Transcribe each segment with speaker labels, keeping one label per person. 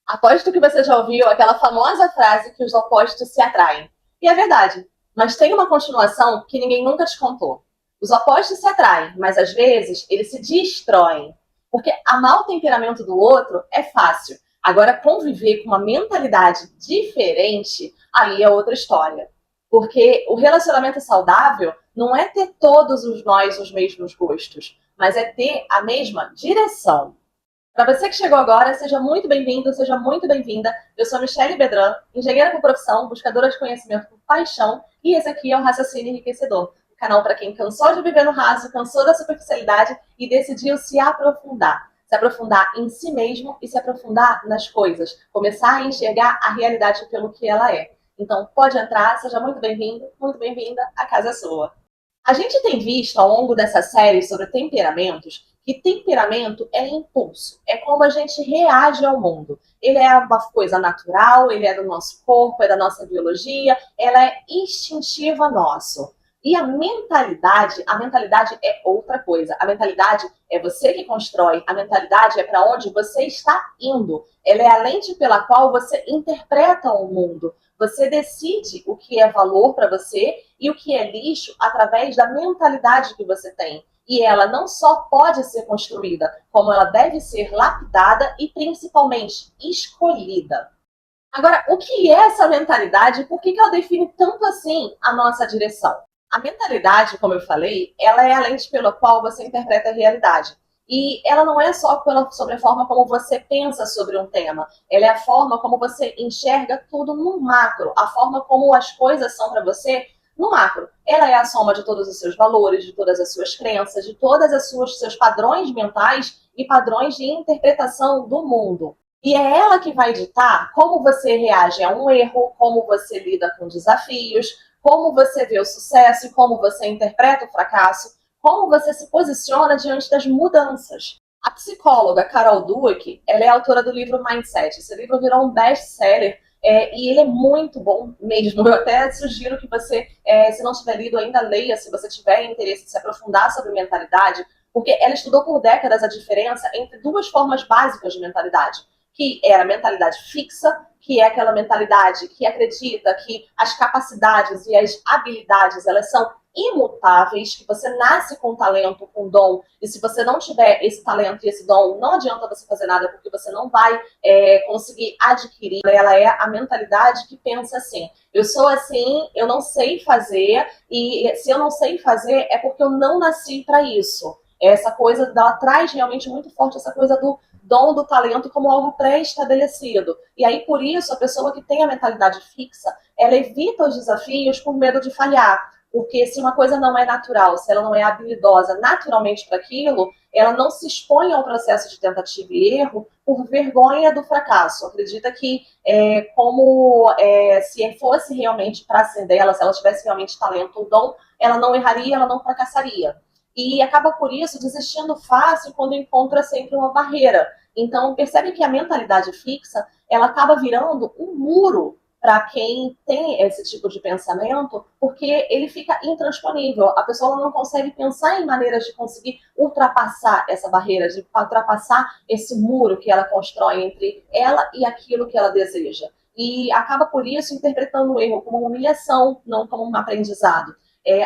Speaker 1: Aposto que você já ouviu aquela famosa frase que os opostos se atraem. E é verdade, mas tem uma continuação que ninguém nunca te contou. Os opostos se atraem, mas às vezes eles se destroem. Porque amar o temperamento do outro é fácil. Agora, conviver com uma mentalidade diferente, aí é outra história. Porque o relacionamento saudável não é ter todos os nós os mesmos gostos, mas é ter a mesma direção. Para você que chegou agora, seja muito bem-vindo, seja muito bem-vinda. Eu sou a Michelle Bedran, engenheira por profissão, buscadora de conhecimento por paixão, e esse aqui é o Raciocínio Enriquecedor, o canal para quem cansou de viver no raso, cansou da superficialidade e decidiu se aprofundar. Se aprofundar em si mesmo e se aprofundar nas coisas. Começar a enxergar a realidade pelo que ela é. Então, pode entrar, seja muito bem-vindo, muito bem-vinda, a casa é sua. A gente tem visto ao longo dessa série sobre temperamentos que temperamento é impulso, é como a gente reage ao mundo. Ele é uma coisa natural, ele é do nosso corpo, é da nossa biologia, ela é instintiva nosso. E a mentalidade é outra coisa. A mentalidade é você que constrói, a mentalidade é para onde você está indo. Ela é a lente pela qual você interpreta o mundo. Você decide o que é valor para você e o que é lixo através da mentalidade que você tem. E ela não só pode ser construída, como ela deve ser lapidada e principalmente escolhida. Agora, o que é essa mentalidade e por que ela define tanto assim a nossa direção? A mentalidade, como eu falei, ela é a lente pela qual você interpreta a realidade. E ela não é só sobre a forma como você pensa sobre um tema, ela é a forma como você enxerga tudo no macro, a forma como as coisas são para você no macro. Ela é a soma de todos os seus valores, de todas as suas crenças, de todas as seus padrões mentais e padrões de interpretação do mundo. E é ela que vai ditar como você reage a um erro, como você lida com desafios, como você vê o sucesso e como você interpreta o fracasso, como você se posiciona diante das mudanças. A psicóloga Carol Dweck, ela é autora do livro Mindset. Esse livro virou um best-seller e ele é muito bom mesmo. Eu até sugiro que você, se não tiver lido ainda, leia, se você tiver interesse em se aprofundar sobre mentalidade, porque ela estudou por décadas a diferença entre duas formas básicas de mentalidade, que era a mentalidade fixa, que é aquela mentalidade que acredita que as capacidades e as habilidades, elas são imutáveis, que você nasce com talento, com dom, e se você não tiver esse talento e esse dom, não adianta você fazer nada, porque você não vai conseguir adquirir. Ela é a mentalidade que pensa assim, eu sou assim, eu não sei fazer, e se eu não sei fazer, é porque eu não nasci para isso. Essa coisa, ela traz realmente muito forte essa coisa do dom, do talento como algo pré-estabelecido. E aí, por isso, a pessoa que tem a mentalidade fixa, ela evita os desafios por medo de falhar. Porque se uma coisa não é natural, se ela não é habilidosa naturalmente para aquilo, ela não se expõe ao processo de tentativa e erro por vergonha do fracasso. Acredita que se fosse realmente para ser dela, se ela tivesse realmente talento ou dom, ela não erraria, ela não fracassaria. E acaba por isso desistindo fácil quando encontra sempre uma barreira. Então percebe que a mentalidade fixa, ela acaba virando um muro para quem tem esse tipo de pensamento, porque ele fica intransponível. A pessoa não consegue pensar em maneiras de conseguir ultrapassar essa barreira, de ultrapassar esse muro que ela constrói entre ela e aquilo que ela deseja. E acaba, por isso, interpretando o erro como uma humilhação, não como um aprendizado.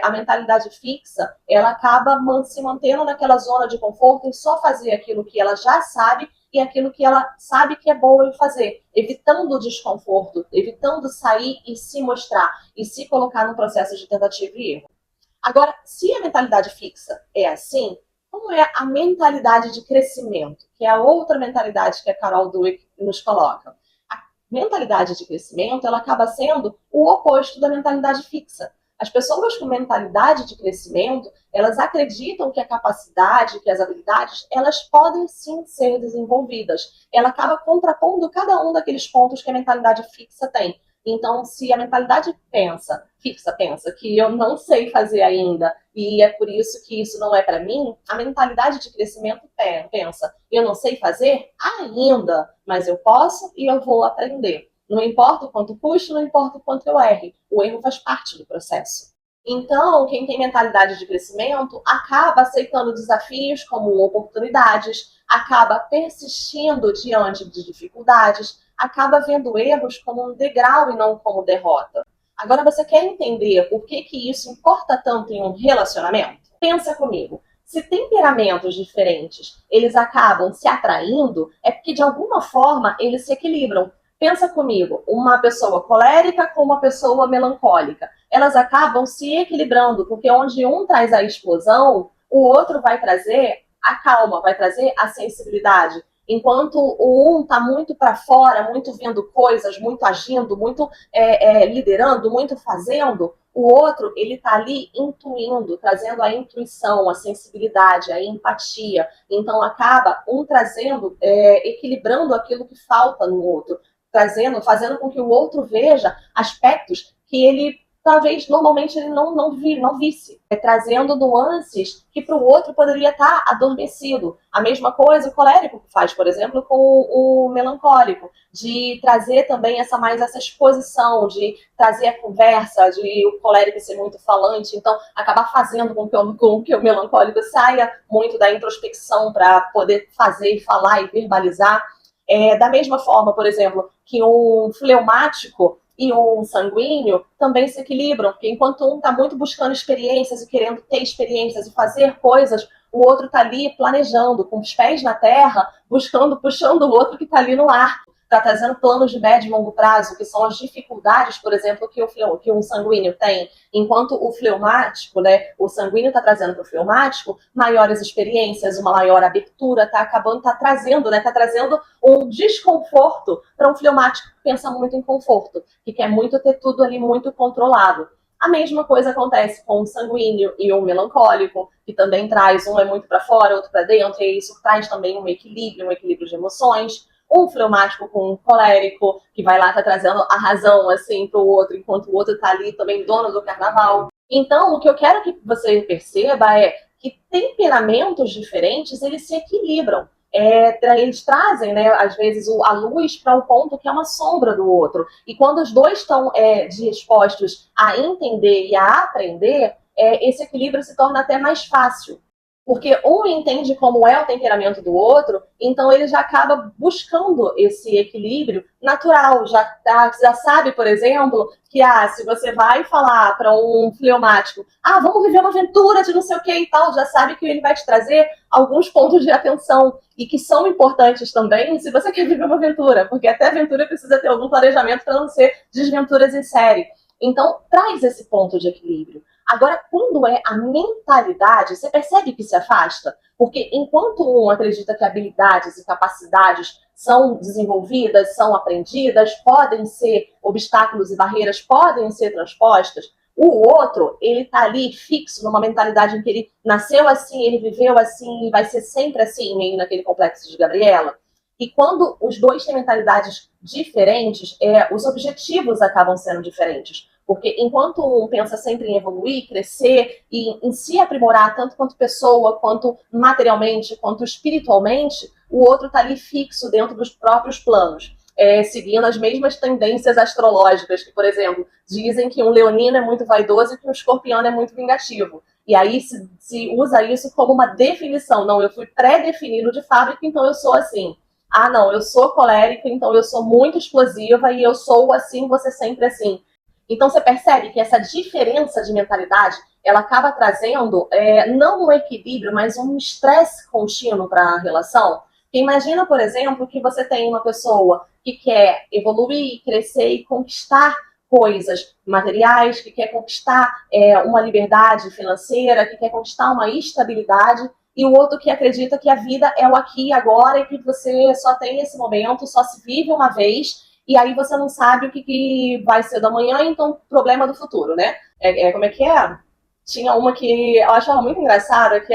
Speaker 1: A mentalidade fixa, ela acaba se mantendo naquela zona de conforto em só fazer aquilo que ela já sabe e aquilo que ela sabe que é boa em fazer, evitando o desconforto, evitando sair e se mostrar e se colocar no processo de tentativa e erro. Agora, se a mentalidade fixa é assim, como é a mentalidade de crescimento, que é a outra mentalidade que a Carol Dweck nos coloca? A mentalidade de crescimento, ela acaba sendo o oposto da mentalidade fixa. As pessoas com mentalidade de crescimento, elas acreditam que a capacidade, que as habilidades, elas podem sim ser desenvolvidas. Ela acaba contrapondo cada um daqueles pontos que a mentalidade fixa tem. Então, se a mentalidade fixa pensa que eu não sei fazer ainda e é por isso que isso não é para mim, a mentalidade de crescimento pensa, eu não sei fazer ainda, mas eu posso e eu vou aprender. Não importa o quanto custe, não importa o quanto eu erre. O erro faz parte do processo. Então, quem tem mentalidade de crescimento acaba aceitando desafios como oportunidades, acaba persistindo diante de dificuldades, acaba vendo erros como um degrau e não como derrota. Agora, você quer entender por que isso importa tanto em um relacionamento? Pensa comigo. Se temperamentos diferentes, eles acabam se atraindo, é porque de alguma forma eles se equilibram. Pensa comigo, uma pessoa colérica com uma pessoa melancólica. Elas acabam se equilibrando, porque onde um traz a explosão, o outro vai trazer a calma, vai trazer a sensibilidade. Enquanto o um está muito para fora, muito vendo coisas, muito agindo, muito liderando, muito fazendo, o outro ele está ali intuindo, trazendo a intuição, a sensibilidade, a empatia. Então acaba um trazendo, equilibrando aquilo que falta no outro, trazendo, fazendo com que o outro veja aspectos que ele talvez normalmente ele não visse, trazendo nuances que para o outro poderia estar adormecido. A mesma coisa o colérico faz, por exemplo, com o melancólico, de trazer também essa exposição, de trazer a conversa, de o colérico ser muito falante, então acabar fazendo com que o melancólico saia muito da introspecção para poder fazer, falar e verbalizar. Da mesma forma, por exemplo, que um fleumático e um sanguíneo também se equilibram, porque enquanto um está muito buscando experiências e querendo ter experiências e fazer coisas, o outro está ali planejando, com os pés na terra, buscando, puxando o outro que está ali no ar. Está trazendo planos de médio e longo prazo, que são as dificuldades, por exemplo, que um sanguíneo tem. Enquanto o fleumático, né, o sanguíneo está trazendo para o fleumático maiores experiências, uma maior abertura, está trazendo, né, tá trazendo um desconforto para um fleumático que pensa muito em conforto, que quer muito ter tudo ali muito controlado. A mesma coisa acontece com o sanguíneo e o melancólico, que também traz, um é muito para fora, outro para dentro, e isso traz também um equilíbrio de emoções. Um fleumático com um colérico, que vai lá, tá trazendo a razão, assim, pro outro, enquanto o outro tá ali também dono do carnaval. Então, o que eu quero que você perceba é que temperamentos diferentes, eles se equilibram. Eles trazem, né, às vezes, a luz para um ponto que é uma sombra do outro. E quando os dois estão dispostos a entender e a aprender, esse equilíbrio se torna até mais fácil. Porque um entende como é o temperamento do outro, então ele já acaba buscando esse equilíbrio natural. Já sabe, por exemplo, que se você vai falar para um fleumático, vamos viver uma aventura de não sei o que e tal, já sabe que ele vai te trazer alguns pontos de atenção e que são importantes também se você quer viver uma aventura, porque até aventura precisa ter algum planejamento para não ser desventuras em série. Então, traz esse ponto de equilíbrio. Agora, quando é a mentalidade, você percebe que se afasta? Porque enquanto um acredita que habilidades e capacidades são desenvolvidas, são aprendidas, podem ser obstáculos e barreiras, podem ser transpostas, o outro, ele tá ali fixo numa mentalidade em que ele nasceu assim, ele viveu assim e vai ser sempre assim, meio naquele complexo de Gabriela. E quando os dois têm mentalidades diferentes, os objetivos acabam sendo diferentes. Porque enquanto um pensa sempre em evoluir, crescer e em se aprimorar, tanto quanto pessoa, quanto materialmente, quanto espiritualmente, o outro está ali fixo dentro dos próprios planos, seguindo as mesmas tendências astrológicas, que, por exemplo, dizem que um leonino é muito vaidoso e que um escorpião é muito vingativo. E aí se usa isso como uma definição. Não, eu fui pré-definido de fábrica, então eu sou assim. Não, eu sou colérica, então eu sou muito explosiva e eu sou assim, você sempre assim. Então você percebe que essa diferença de mentalidade, ela acaba trazendo não um equilíbrio, mas um estresse contínuo para a relação. Porque imagina, por exemplo, que você tem uma pessoa que quer evoluir, crescer e conquistar coisas materiais, que quer conquistar uma liberdade financeira, que quer conquistar uma estabilidade, e o outro que acredita que a vida é o aqui e agora e que você só tem esse momento, só se vive uma vez, e aí você não sabe o que vai ser da manhã, então problema do futuro, né? Como é que é? Tinha uma que eu achava muito engraçada, que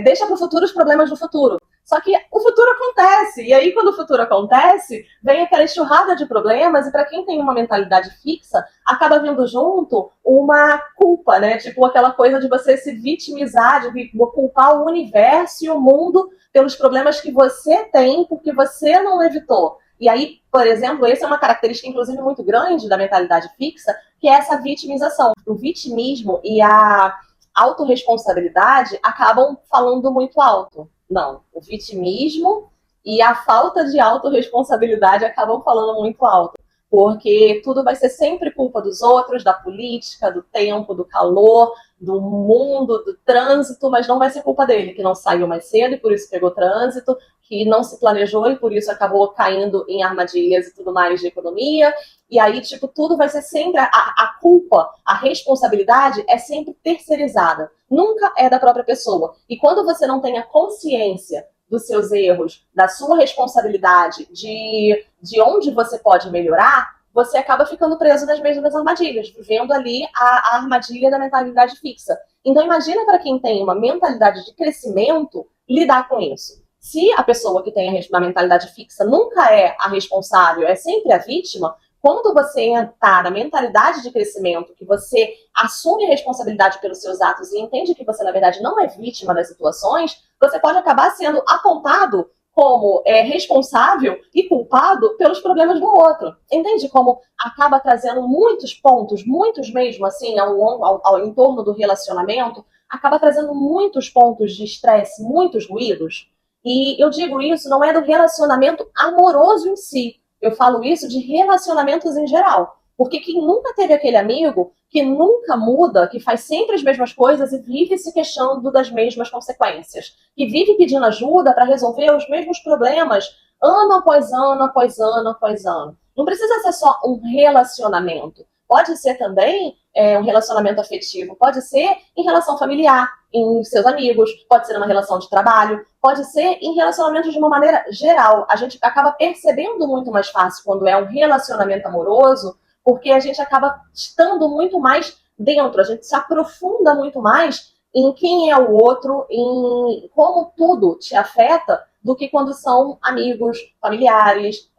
Speaker 1: deixa para o futuro os problemas do futuro. Só que o futuro acontece, e aí quando o futuro acontece, vem aquela enxurrada de problemas, e para quem tem uma mentalidade fixa, acaba vindo junto uma culpa, né? Tipo aquela coisa de você se vitimizar, de culpar o universo e o mundo pelos problemas que você tem, porque você não evitou. E aí, por exemplo, essa é uma característica, inclusive, muito grande da mentalidade fixa, que é essa vitimização. O vitimismo e a autorresponsabilidade acabam falando muito alto. Não, o vitimismo e a falta de autorresponsabilidade acabam falando muito alto, porque tudo vai ser sempre culpa dos outros, da política, do tempo, do calor, do mundo, do trânsito, mas não vai ser culpa dele, que não saiu mais cedo e por isso pegou trânsito, que não se planejou e por isso acabou caindo em armadilhas e tudo mais de economia. E aí, tipo, tudo vai ser sempre a culpa, a responsabilidade é sempre terceirizada. Nunca é da própria pessoa. E quando você não tem a consciência dos seus erros, da sua responsabilidade, de onde você pode melhorar, você acaba ficando preso nas mesmas armadilhas, vivendo ali a armadilha da mentalidade fixa. Então imagina para quem tem uma mentalidade de crescimento lidar com isso. Se a pessoa que tem a mentalidade fixa nunca é a responsável, é sempre a vítima, quando você entrar na mentalidade de crescimento, que você assume a responsabilidade pelos seus atos e entende que você, na verdade, não é vítima das situações, você pode acabar sendo apontado como responsável e culpado pelos problemas do outro. Entende como acaba trazendo muitos pontos, muitos mesmo, assim, ao entorno do relacionamento, acaba trazendo muitos pontos de estresse, muitos ruídos? E eu digo isso não é do relacionamento amoroso em si, eu falo isso de relacionamentos em geral. Porque quem nunca teve aquele amigo que nunca muda, que faz sempre as mesmas coisas e vive se queixando das mesmas consequências, que vive pedindo ajuda para resolver os mesmos problemas ano após ano, após ano, após ano. Não precisa ser só um relacionamento. Pode ser também um relacionamento afetivo, pode ser em relação familiar, em seus amigos, pode ser numa relação de trabalho, pode ser em relacionamentos de uma maneira geral. A gente acaba percebendo muito mais fácil quando é um relacionamento amoroso, porque a gente acaba estando muito mais dentro, a gente se aprofunda muito mais em quem é o outro, em como tudo te afeta, do que quando são amigos, familiares,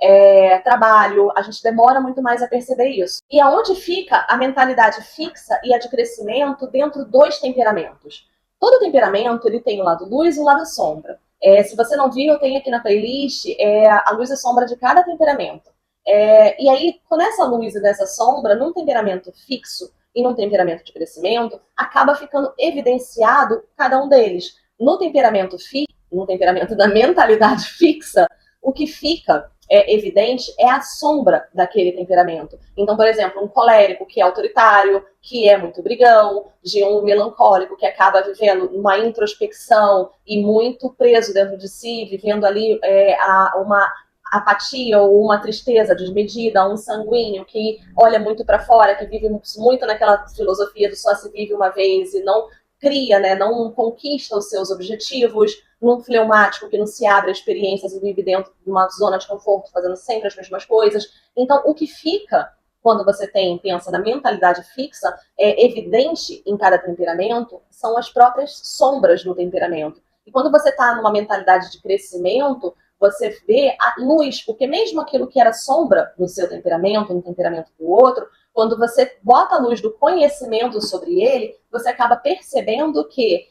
Speaker 1: trabalho. A gente demora muito mais a perceber isso. E aonde fica a mentalidade fixa e a de crescimento dentro dos temperamentos? Todo temperamento ele tem o lado luz e o lado sombra. Se você não viu, eu tenho aqui na playlist a luz e a sombra de cada temperamento. E aí, com essa luz e dessa sombra, num temperamento fixo e num temperamento de crescimento, acaba ficando evidenciado cada um deles. No temperamento fixo, no temperamento da mentalidade fixa, o que fica evidente é a sombra daquele temperamento. Então, por exemplo, um colérico que é autoritário, que é muito brigão, de um melancólico que acaba vivendo uma introspecção e muito preso dentro de si, vivendo ali uma apatia ou uma tristeza desmedida, um sanguíneo que olha muito para fora, que vive muito naquela filosofia do só se vive uma vez e não cria, né, não conquista os seus objetivos, num fleumático que não se abre a experiências e vive dentro de uma zona de conforto, fazendo sempre as mesmas coisas. Então, o que fica quando você pensa na mentalidade fixa, evidente em cada temperamento, são as próprias sombras do temperamento. E quando você está numa mentalidade de crescimento, você vê a luz, porque mesmo aquilo que era sombra no seu temperamento, no temperamento do outro, quando você bota a luz do conhecimento sobre ele, você acaba percebendo que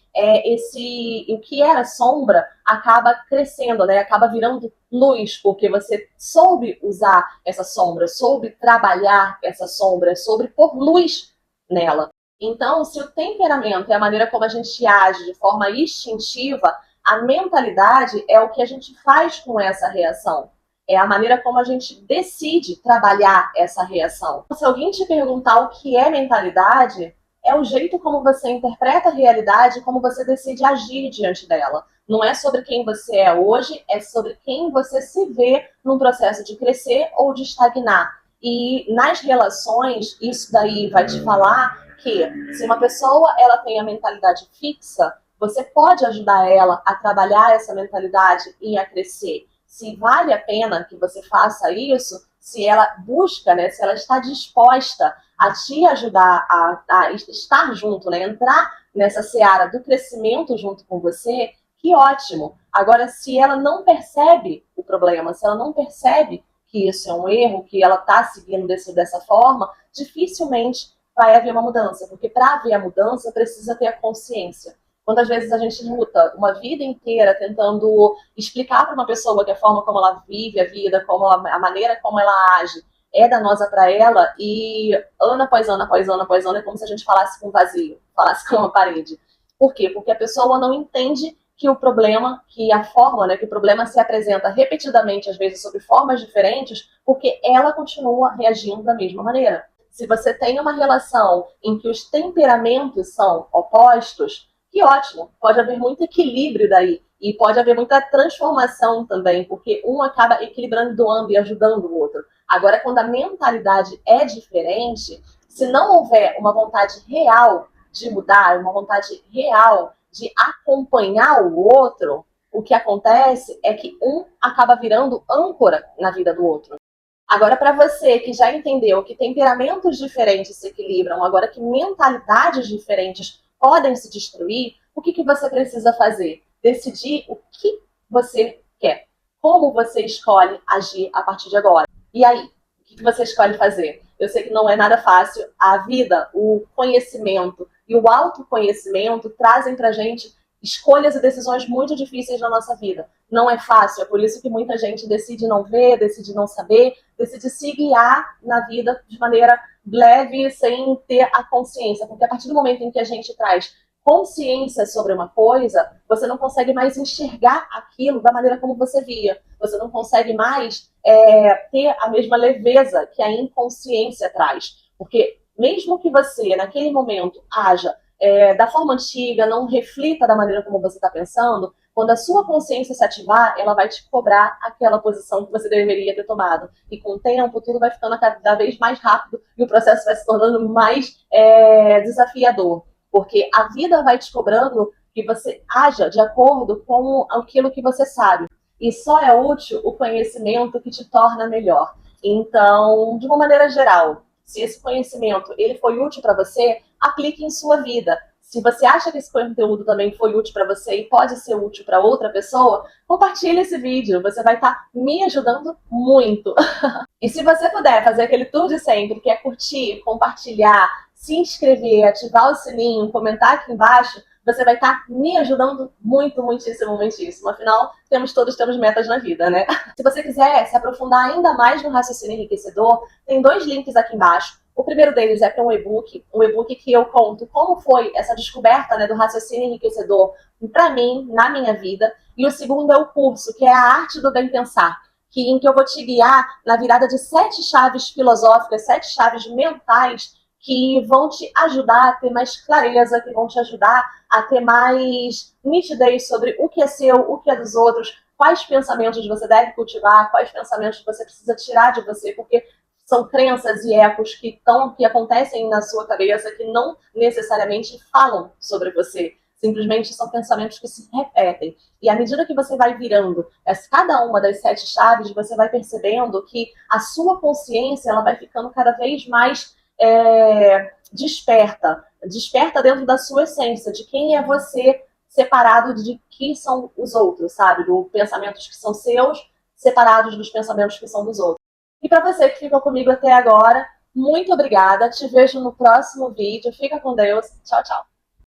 Speaker 1: o que era sombra acaba crescendo, né? Acaba virando luz, porque você soube usar essa sombra, soube trabalhar essa sombra, soube pôr luz nela. Então, se o temperamento é a maneira como a gente age de forma instintiva, a mentalidade é o que a gente faz com essa reação. É a maneira como a gente decide trabalhar essa reação. Se alguém te perguntar o que é mentalidade, é o jeito como você interpreta a realidade e como você decide agir diante dela. Não é sobre quem você é hoje, é sobre quem você se vê num processo de crescer ou de estagnar. E nas relações, isso daí vai te falar que se uma pessoa ela tem a mentalidade fixa, você pode ajudar ela a trabalhar essa mentalidade e a crescer. Se vale a pena que você faça isso, se ela busca, né, se ela está disposta a te ajudar a estar junto, né, entrar nessa seara do crescimento junto com você, que ótimo. Agora, se ela não percebe o problema, se ela não percebe que isso é um erro, que ela está seguindo dessa forma, dificilmente vai haver uma mudança, porque para haver a mudança precisa ter a consciência. Quantas vezes a gente luta uma vida inteira tentando explicar para uma pessoa que a forma como ela vive a vida, como a maneira como ela age é danosa para ela, e ano após ano, após ano, após ano, é como se a gente falasse com um vazio, falasse com uma parede. Por quê? Porque a pessoa não entende que o problema, que a forma, né, que o problema se apresenta repetidamente, às vezes sob formas diferentes, porque ela continua reagindo da mesma maneira. Se você tem uma relação em que os temperamentos são opostos, que ótimo, pode haver muito equilíbrio daí. E pode haver muita transformação também, porque um acaba equilibrando, doando e ajudando o outro. Agora, quando a mentalidade é diferente, se não houver uma vontade real de mudar, uma vontade real de acompanhar o outro, o que acontece é que um acaba virando âncora na vida do outro. Agora, para você que já entendeu que temperamentos diferentes se equilibram, agora que mentalidades diferentes podem se destruir, o que você precisa fazer? Decidir o que você quer. Como você escolhe agir a partir de agora. E aí, o que você escolhe fazer? Eu sei que não é nada fácil. A vida, o conhecimento e o autoconhecimento trazem pra gente escolhas e decisões muito difíceis na nossa vida. Não é fácil, é por isso que muita gente decide não ver, decide não saber, decide se guiar na vida de maneira leve, sem ter a consciência. Porque a partir do momento em que a gente traz consciência sobre uma coisa, você não consegue mais enxergar aquilo da maneira como você via. Você não consegue mais ter a mesma leveza que a inconsciência traz. Porque mesmo que você, naquele momento, haja da forma antiga, não reflita da maneira como você está pensando, quando a sua consciência se ativar, ela vai te cobrar aquela posição que você deveria ter tomado. E com o tempo, tudo vai ficando cada vez mais rápido e o processo vai se tornando mais desafiador. Porque a vida vai te cobrando que você haja de acordo com aquilo que você sabe. E só é útil o conhecimento que te torna melhor. Então, de uma maneira geral, se esse conhecimento ele foi útil para você, aplique em sua vida. Se você acha que esse conteúdo também foi útil para você e pode ser útil para outra pessoa, compartilhe esse vídeo. Você vai estar me ajudando muito. E se você puder fazer aquele tour de sempre, que é curtir, compartilhar, se inscrever, ativar o sininho, comentar aqui embaixo, você vai estar me ajudando muito, muitíssimo, muitíssimo. Afinal, todos temos metas na vida, né? Se você quiser se aprofundar ainda mais no raciocínio enriquecedor, tem 2 links aqui embaixo. O primeiro deles é para um e-book que eu conto como foi essa descoberta, né, do raciocínio enriquecedor para mim, na minha vida. E o segundo é o curso, que é a Arte do Bem Pensar, em que eu vou te guiar na virada de 7 chaves filosóficas, 7 chaves mentais que vão te ajudar a ter mais clareza, que vão te ajudar a ter mais nitidez sobre o que é seu, o que é dos outros, quais pensamentos você deve cultivar, quais pensamentos você precisa tirar de você, porque são crenças e ecos que acontecem na sua cabeça que não necessariamente falam sobre você. Simplesmente são pensamentos que se repetem. E à medida que você vai virando cada uma das 7 chaves, você vai percebendo que a sua consciência ela vai ficando cada vez mais desperta dentro da sua essência, de quem é você, separado de quem são os outros, sabe? Dos pensamentos que são seus, separados dos pensamentos que são dos outros. E para você que ficou comigo até agora, muito obrigada. Te vejo no próximo vídeo. Fica com Deus. Tchau, tchau.